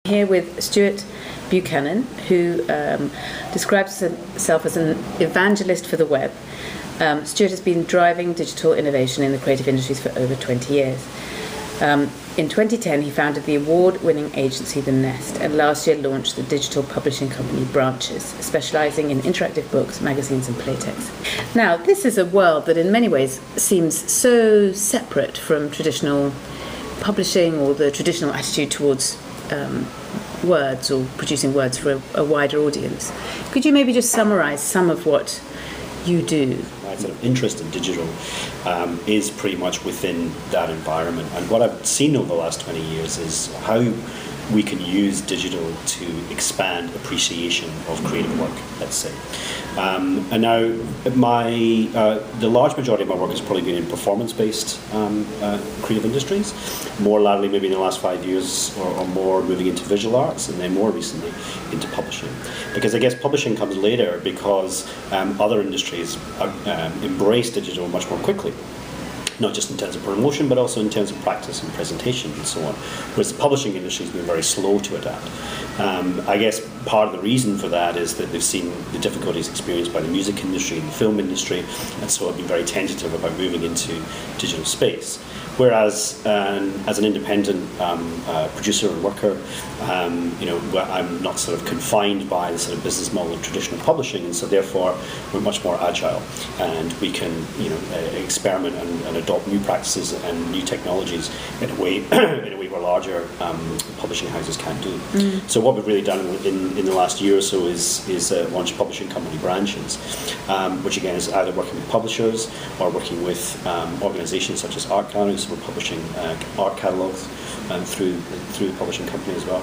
Here with Stuart Buchanan, who describes himself as an evangelist for the web. Stuart has been driving digital innovation in the creative industries for over 20 years. In 2010, he founded the award-winning agency The Nest, and last year launched the digital publishing company Branches, specialising in interactive books, magazines and playtext. Now, this is a world that in many ways seems so separate from traditional publishing or the traditional attitude towards words or producing words for a wider audience. Could you maybe just summarise some of what you do? My sort of interest in digital is pretty much within that environment, and what I've seen over the last 20 years is how we can use digital to expand appreciation of creative work, let's say. And now, the large majority of my work has probably been in performance-based creative industries, more latterly maybe in the last 5 years or more moving into visual arts, and then more recently into publishing. Because I guess publishing comes later because other industries embrace digital much more quickly. Not just in terms of promotion, but also in terms of practice and presentation and so on. Whereas the publishing industry has been very slow to adapt. I guess part of the reason for that is that they've seen the difficulties experienced by the music industry and the film industry, and so have been very tentative about moving into digital space. Whereas as an independent producer and worker, I'm not sort of confined by the sort of business model of traditional publishing, and so therefore we're much more agile, and we can experiment and adopt new practices and new technologies in a way where larger publishing houses can't do. So what we've really done in the last year or so is launch a publishing company, Branches, which again is either working with publishers or working with organisations such as art galleries. We're publishing art catalogues through the publishing company as well,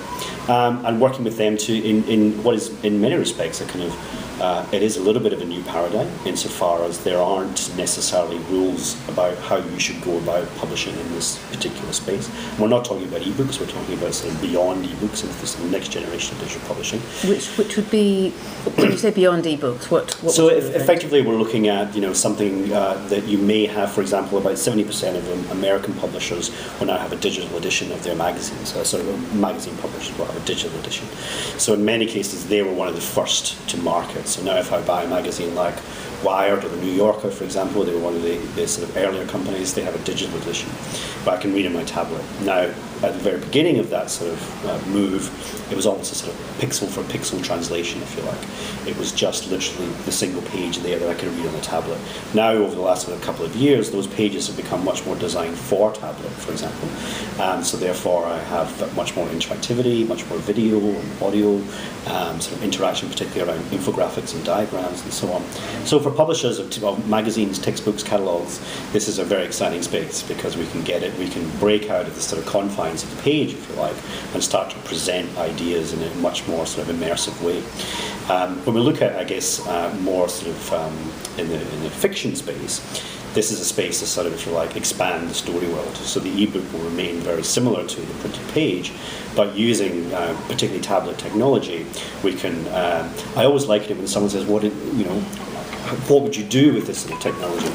and working with them to in what is in many respects a kind of it is a little bit of a new paradigm insofar as there aren't necessarily rules about how you should go about publishing in this particular space. And we're not talking about ebooks, we're talking about sort of beyond ebooks and this next generation of digital publishing. Which would be, when you say beyond ebooks, what so effectively we're looking at something that you may have, for example, about 70% of American publishers will now have a digital edition of their magazines. So magazine publishers will have a digital edition. So in many cases they were one of the first to market. So now if I buy a magazine like Wired or the New Yorker, for example, they were one of the sort of earlier companies, they have a digital edition, but I can read on my tablet. Now, at the very beginning of that sort of move, it was almost a sort of pixel for pixel translation, if you like. It was just literally the single page there that I could read on the tablet. Now, over the last sort of couple of years, those pages have become much more designed for tablet, for example. So therefore, I have much more interactivity, much more video and audio, sort of interaction, particularly around infographics and diagrams and so on. So for publishers of magazines, textbooks, catalogues, this is a very exciting space because we can break out of the sort of confines of the page, if you like, and start to present ideas in a much more sort of immersive way. When we look at, I guess, more sort of in the fiction space, this is a space to sort of, if you like, expand the story world. So the ebook will remain very similar to the printed page, but using particularly tablet technology, we can. I always like it when someone says, "What would you do with this sort of technology?"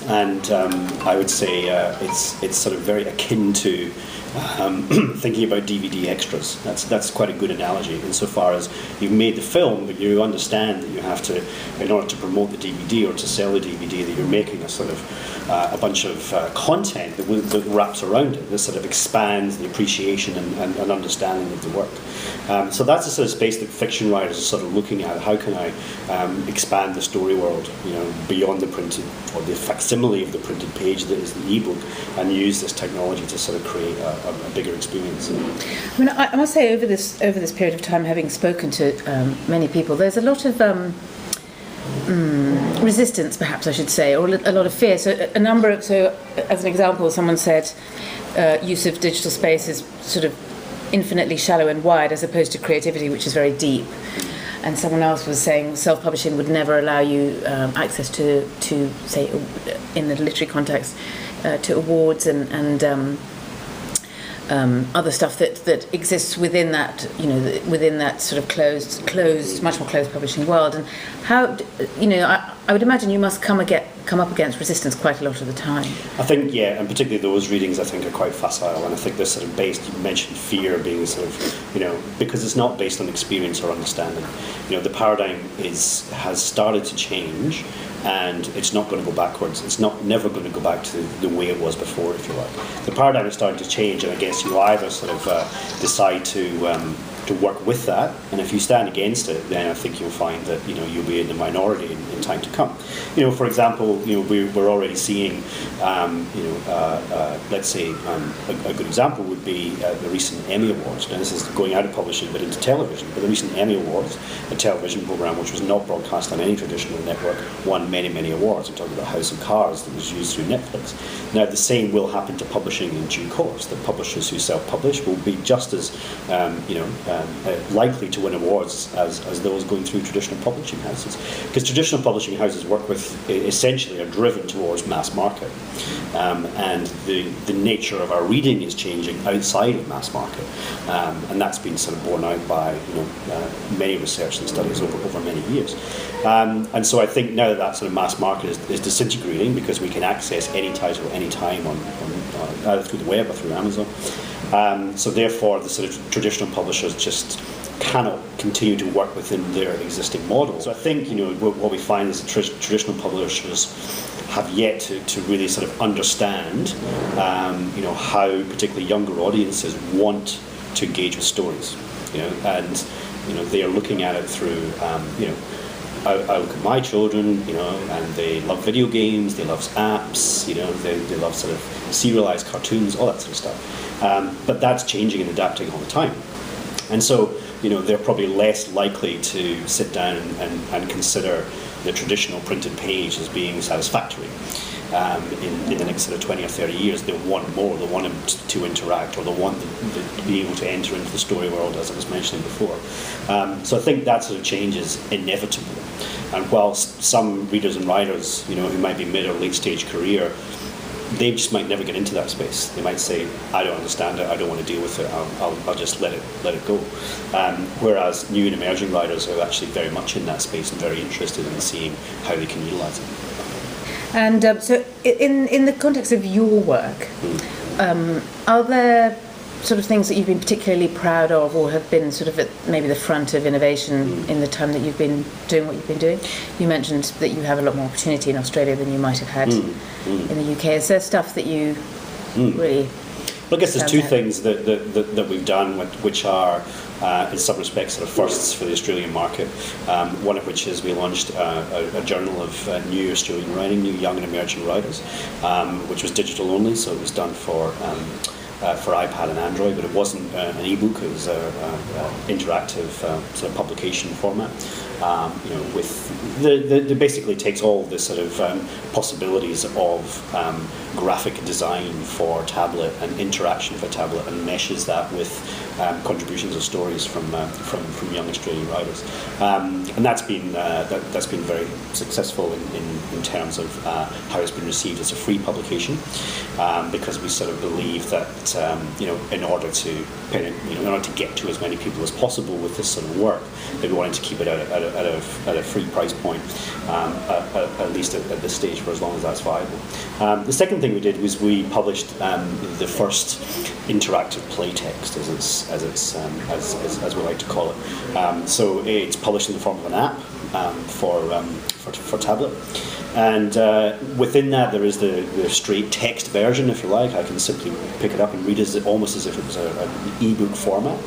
And I would say it's sort of very akin to thinking about DVD extras. That's quite a good analogy insofar as you've made the film, but you understand that you have to, in order to promote the DVD or to sell the DVD, that you're making a sort of a bunch of content that wraps around it, that sort of expands the appreciation and understanding of the work. So that's the sort of space that fiction writers are sort of looking at. How can I expand the story world, beyond the printed or the facsimile of the printed page that is the ebook, and use this technology to sort of create a bigger experience. I mean, I must say, over this period of time, having spoken to many people, there's a lot of resistance, perhaps I should say, or a lot of fear. So as an example, someone said use of digital space is sort of infinitely shallow and wide, as opposed to creativity, which is very deep. And someone else was saying self-publishing would never allow you access to say, in the literary context, to awards and other stuff that exists within that, within that sort of closed, much more closed publishing world. And how, I would imagine you must come come up against resistance quite a lot of the time. I think, yeah, and particularly those readings I think are quite facile, and I think they're sort of based, you mentioned fear being sort of, because it's not based on experience or understanding. The paradigm has started to change, and it's not going to go backwards. It's never going to go back to the way it was before, if you like. The paradigm is starting to change, and I guess you either sort of decide to work with that, and if you stand against it, then I think you'll find that you'll be in the minority in time to come. For example, we're already seeing, let's say a good example would be the recent Emmy Awards. Now this is going out of publishing but into television, but the recent Emmy Awards, a television program which was not broadcast on any traditional network, won many awards. I'm talking about House of Cards that was used through Netflix. Now the same will happen to publishing in due course. The publishers who self-publish will be just as likely to win awards as those going through traditional publishing houses, because traditional publishing houses work with essentially are driven towards mass market, and the nature of our reading is changing outside of mass market, and that's been sort of borne out by many research and studies over many years, and so I think now that sort of mass market is disintegrating because we can access any title anytime on either through the web or through Amazon. So therefore, the sort of traditional publishers just cannot continue to work within their existing model. So I think what we find is that traditional publishers have yet to really sort of understand how particularly younger audiences want to engage with stories, and they are looking at it through I look at my children, and they love video games, they love apps, they love sort of serialized cartoons, all that sort of stuff. But that's changing and adapting all the time. And so, they're probably less likely to sit down and consider the traditional printed page as being satisfactory. In the next sort of 20 or 30 years, they'll want more. They'll want to interact, or they'll want to be able to enter into the story world, as I was mentioning before. So I think that sort of change is inevitable. And whilst some readers and writers, who might be mid or late stage career, they just might never get into that space. They might say, I don't understand it, I don't want to deal with it, I'll just let it go. Whereas new and emerging writers are actually very much in that space and very interested in seeing how they can utilise it. And so in the context of your work, are there sort of things that you've been particularly proud of, or have been sort of at maybe the front of innovation in the time that you've been doing what you've been doing? You mentioned that you have a lot more opportunity in Australia than you might have had in the UK. Is there stuff that you really... Well, I guess there's two things that we've done which are, in some respects, sort of firsts for the Australian market. One of which is we launched a journal of new Australian writing, new young and emerging writers, which was digital only, so it was done for iPad and Android, but it wasn't an ebook. It was an interactive sort of publication format. With basically takes all the sort of possibilities of graphic design for tablet and interaction for tablet, and meshes that with contributions of stories from young Australian writers, and that's been very successful in terms of how it's been received as a free publication, because we sort of believe that in order to get to as many people as possible with this sort of work, that we wanted to keep it at a free price point, at least at this stage, for as long as that's viable. The second thing we did was we published the first interactive play text, as we like to call it. So it's published in the form of an app for tablet. And within that, there is the straight text version, if you like. I can simply pick it up and read it almost as if it was an e-book format.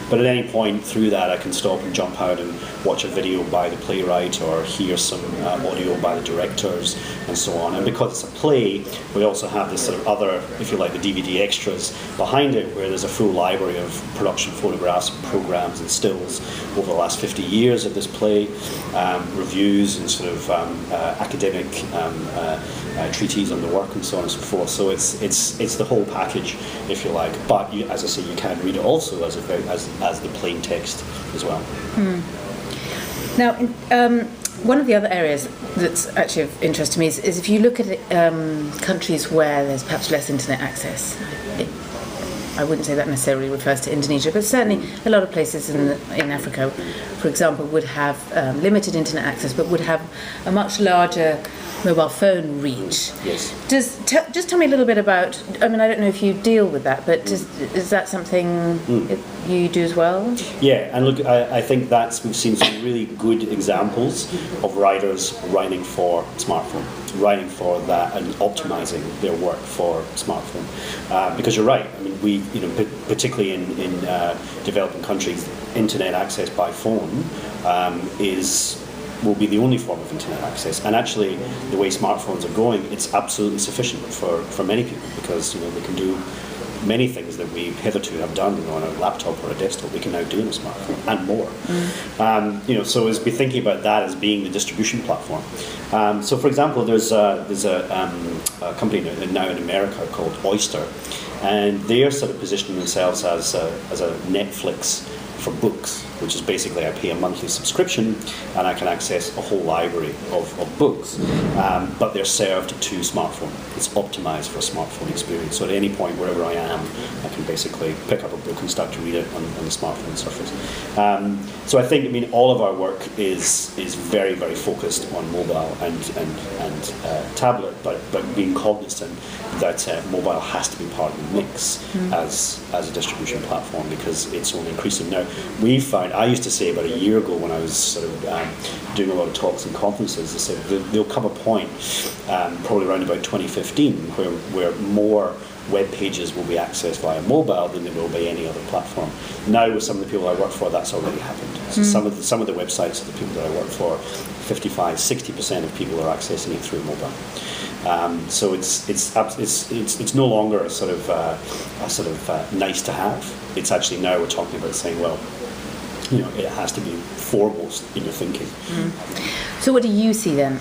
But at any point through that, I can stop and jump out and watch a video by the playwright, or hear some audio by the directors, and so on. And because it's a play, we also have this sort of other, if you like, the DVD extras behind it, where there's a full library of production photographs, programs, and stills over the last 50 years of this play, reviews and sort of academic treatises on the work, and so on and so forth. So it's the whole package, if you like. But as I say, you can read it also as the plain text as well. Now, one of the other areas that's actually of interest to me is if you look at countries where there's perhaps less internet access. I wouldn't say that necessarily refers to Indonesia, but certainly a lot of places in Africa, for example, would have limited internet access, but would have a much larger mobile phone reach. Yes. Just tell me a little bit about, I mean, I don't know if you deal with that, but is that something you do as well? Yeah, and look, I think we've seen some really good examples of writers writing for smartphone, writing for that and optimizing their work for smartphone. Because you're right, I mean, particularly in developing countries, internet access by phone will be the only form of internet access. And actually, the way smartphones are going, it's absolutely sufficient for many people, because they can do many things that we hitherto have done on a laptop or a desktop. We can now do on a smartphone and more. So as we're thinking about that as being the distribution platform. So for example, there's a company now in America called Oyster, and they are sort of positioning themselves as a Netflix for books, which is basically I pay a monthly subscription and I can access a whole library of books, but they're served to smartphone. It's optimized for a smartphone experience. So at any point, wherever I am, I can basically pick up a book and start to read it on the smartphone surface. So I think, all of our work is very, very focused on mobile and tablet, but being cognizant that mobile has to be part of the mix as a distribution platform, because it's only increasing. Now, we found, I used to say about a year ago when I was sort of doing a lot of talks and conferences, I said there'll come a point, probably around about 2015, where more web pages will be accessed via mobile than there will be any other platform. Now, with some of the people I work for, that's already happened. So some of the websites of the people that I work for, 55-60% of people are accessing it through mobile. So it's no longer a sort of nice to have. It's actually now we're talking about saying, well, it has to be foremost in your thinking. So what do you see then,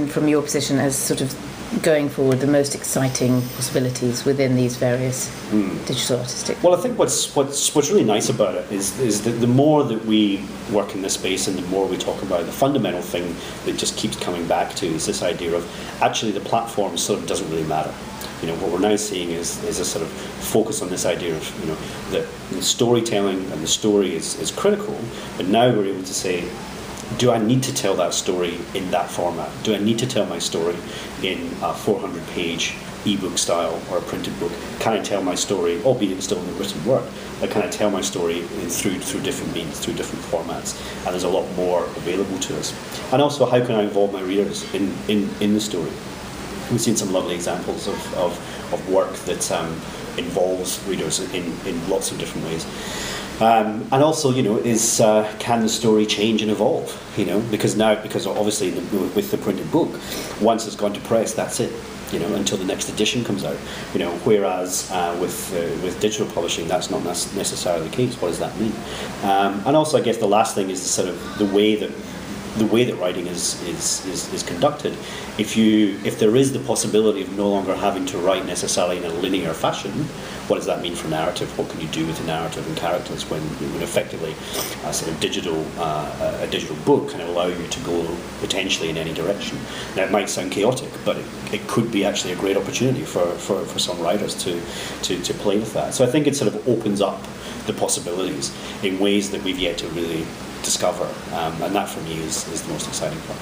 from your position, as sort of going forward the most exciting possibilities within these various digital artistic? Well, I think what's really nice about it is that the more that we work in this space and the more we talk about it, the fundamental thing that just keeps coming back to is this idea of actually the platform sort of doesn't really matter. What we're now seeing is a sort of focus on this idea of that the storytelling and the story is critical, but now we're able to say, do I need to tell that story in that format? Do I need to tell my story in a 400-page ebook style or a printed book? Can I tell my story, albeit still in the written word, but can I tell my story through different means, through different formats? And there's a lot more available to us. And also, how can I involve my readers in the story? We've seen some lovely examples of work that involves readers in lots of different ways. And also, can the story change and evolve? Because obviously with the printed book, once it's gone to press, that's it. Until the next edition comes out. Whereas with digital publishing, that's not necessarily the case. What does that mean? And also, I guess the last thing is sort of the way that writing is conducted. If there is the possibility of no longer having to write necessarily in a linear fashion, what does that mean for narrative? What can you do with the narrative and characters when effectively a sort of digital book can allow you to go potentially in any direction? Now, it might sound chaotic, but it could be actually a great opportunity for some writers to play with that. So I think it sort of opens up the possibilities in ways that we've yet to really discover, and that for me is the most exciting part.